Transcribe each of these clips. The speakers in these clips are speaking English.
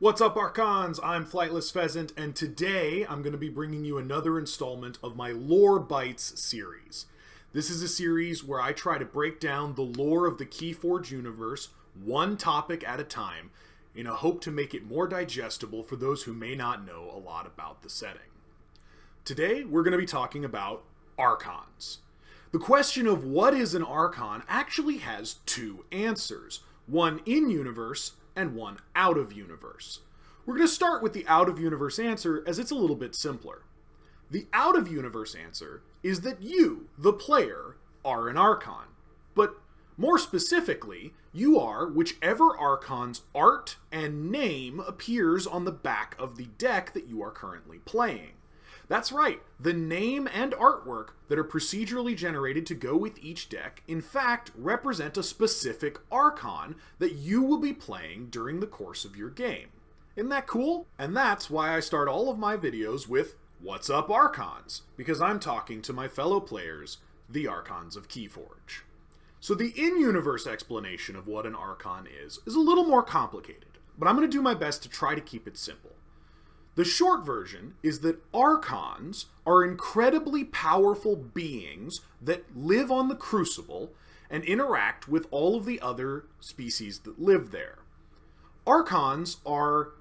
What's up, Archons? I'm Flightless Pheasant, and today I'm going to be bringing you another installment of my Lore Bites series. This is a series where I try to break down the lore of the Keyforge universe, one topic at a time, in a hope to make it more digestible for those who may not know a lot about the setting. Today, we're going to be talking about Archons. The question of what is an Archon actually has two answers, one in-universe and one out-of-universe. We're going to start with the out-of-universe answer as it's a little bit simpler. The out-of-universe answer is that you, the player, are an Archon. But more specifically, you are whichever Archon's art and name appears on the back of the deck that you are currently playing. That's right, the name and artwork that are procedurally generated to go with each deck, in fact, represent a specific Archon that you will be playing during the course of your game. Isn't that cool? And that's why I start all of my videos with, "What's up, Archons?" Because I'm talking to my fellow players, the Archons of Keyforge. So the in-universe explanation of what an Archon is a little more complicated, but I'm going to do my best to try to keep it simple. The short version is that Archons are incredibly powerful beings that live on the Crucible and interact with all of the other species that live there. Archons are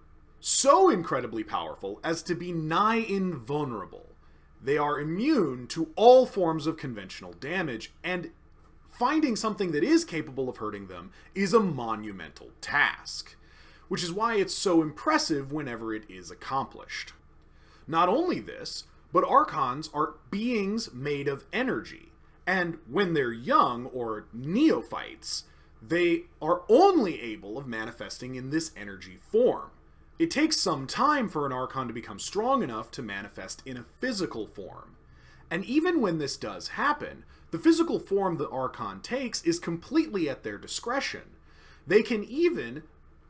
so incredibly powerful as to be nigh invulnerable. They are immune to all forms of conventional damage, and finding something that is capable of hurting them is a monumental task, which is why it's so impressive whenever it is accomplished. Not only this, but Archons are beings made of energy, and when they're young or neophytes, they are only able of manifesting in this energy form. It takes some time for an Archon to become strong enough to manifest in a physical form. And even when this does happen, the physical form the Archon takes is completely at their discretion. They can even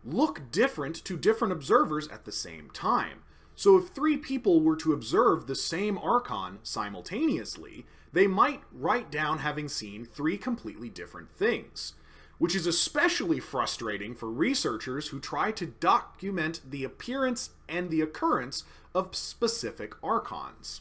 look different to different observers at the same time. So if three people were to observe the same Archon simultaneously, they might write down having seen three completely different things, which is especially frustrating for researchers who try to document the appearance and the occurrence of specific Archons.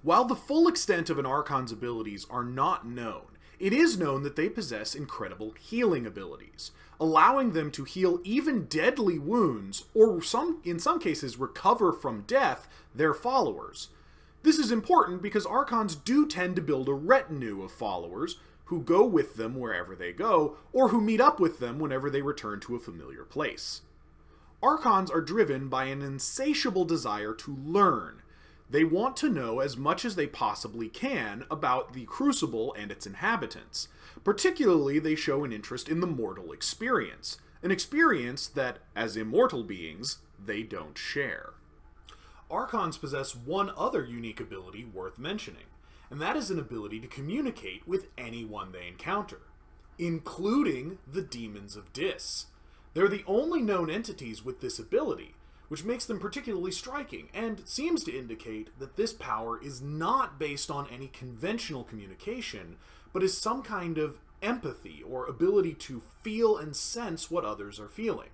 While the full extent of an Archon's abilities are not known, it is known that they possess incredible healing abilities, allowing them to heal even deadly wounds, or in some cases recover from death, their followers. This is important because Archons do tend to build a retinue of followers who go with them wherever they go, or who meet up with them whenever they return to a familiar place. Archons are driven by an insatiable desire to learn. They want to know as much as they possibly can about the Crucible and its inhabitants. Particularly, they show an interest in the mortal experience, an experience that, as immortal beings, they don't share. Archons possess one other unique ability worth mentioning, and that is an ability to communicate with anyone they encounter, including the Demons of Dis. They're the only known entities with this ability, which makes them particularly striking, and seems to indicate that this power is not based on any conventional communication, but is some kind of empathy or ability to feel and sense what others are feeling.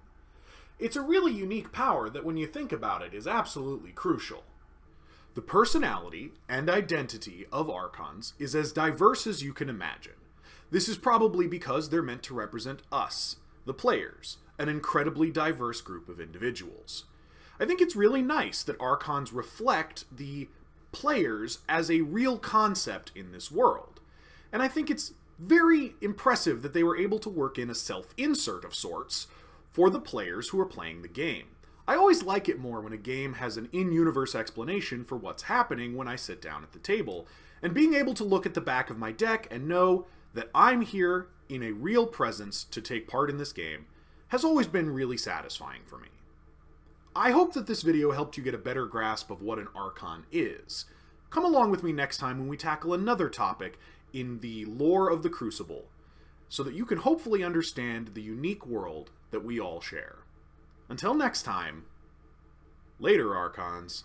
It's a really unique power that, when you think about it, is absolutely crucial. The personality and identity of Archons is as diverse as you can imagine. This is probably because they're meant to represent us, the players, an incredibly diverse group of individuals. I think it's really nice that Archons reflect the players as a real concept in this world. And I think it's very impressive that they were able to work in a self-insert of sorts for the players who are playing the game. I always like it more when a game has an in-universe explanation for what's happening when I sit down at the table, and being able to look at the back of my deck and know that I'm here in a real presence to take part in this game has always been really satisfying for me. I hope that this video helped you get a better grasp of what an Archon is. Come along with me next time when we tackle another topic in the lore of the Crucible, so that you can hopefully understand the unique world that we all share. Until next time, later, Archons.